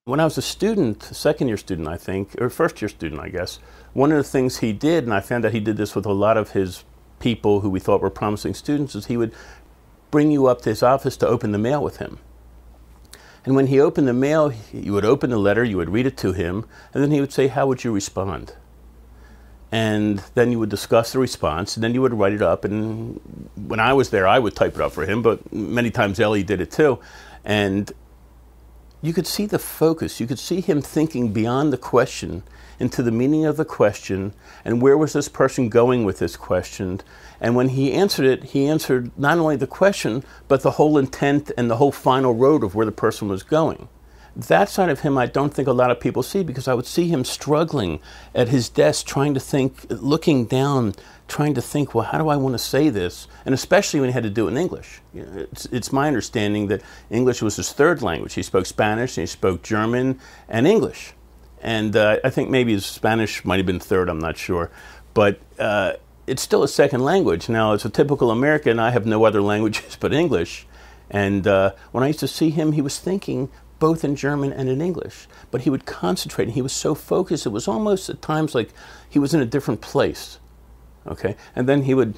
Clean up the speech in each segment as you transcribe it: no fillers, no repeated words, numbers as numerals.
When I was a student, second year student, I think, or first year student, I guess, one of the things he did, and I found out he did this with a lot of his people who we thought were promising students, is he would bring you up to his office to open the mail with him. And when he opened the mail, you would open the letter, you would read it to him, and then he would say, how would you respond? And then you would discuss the response, and then you would write it up. And when I was there, I would type it up for him, but many times Ellie did it too. And you could see the focus. You could see him thinking beyond the question into the meaning of the question and where was this person going with this question. And when he answered it, he answered not only the question, but the whole intent and the whole final road of where the person was going. That side of him I don't think a lot of people see, because I would see him struggling at his desk, trying to think, looking down, trying to think, well, how do I want to say this? And especially when he had to do it in English. It's my understanding that English was his third language. He spoke Spanish, and he spoke German and English. And I think maybe his Spanish might have been third, I'm not sure. But it's still a second language. Now, as a typical American, I have no other languages but English. And when I used to see him, he was thinking both in German and in English, but he would concentrate, and he was so focused, it was almost at times like he was in a different place, okay? And then he would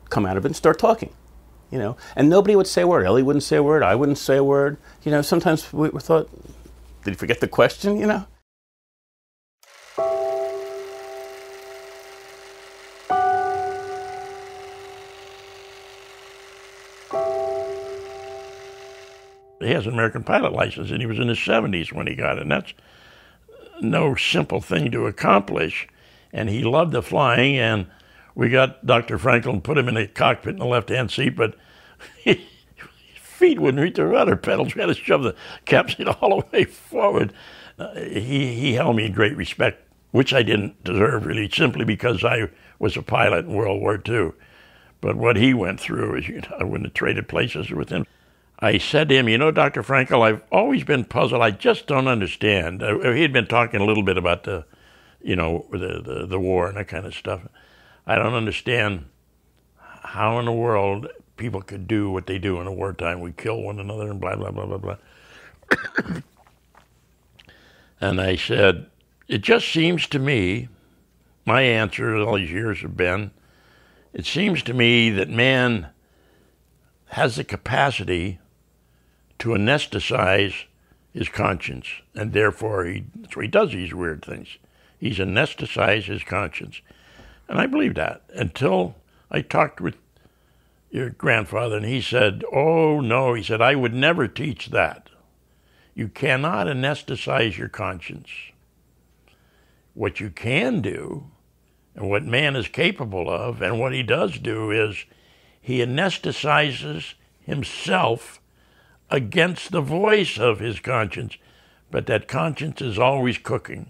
come out of it and start talking, you know? And nobody would say a word. Ellie wouldn't say a word, I wouldn't say a word. You know, sometimes we thought, did he forget the question, you know? He has an American pilot license, and he was in his 70s when he got it, and that's no simple thing to accomplish. And he loved the flying, and we got Dr. Franklin, put him in a cockpit in the left-hand seat, but his feet wouldn't reach the rudder pedals. We had to shove the capstan all the way forward. He held me in great respect, which I didn't deserve, really, simply because I was a pilot in World War II. But what he went through is, you know, I wouldn't have traded places with him. I said to him, you know, Dr. Frankel, I've always been puzzled. I just don't understand. He had been talking a little bit about the war and that kind of stuff. I don't understand how in the world people could do what they do in a wartime. We kill one another and blah, blah, blah, blah, blah. And I said, it just seems to me, my answer all these years have been, it seems to me that man has the capacity to anesthetize his conscience, and therefore that's why he does these weird things. He's anesthetized his conscience. And I believe that until I talked with your grandfather, and he said, oh, no, he said, I would never teach that. You cannot anesthetize your conscience. What you can do, and what man is capable of, and what he does do, is he anesthetizes himself against the voice of his conscience, but that conscience is always cooking.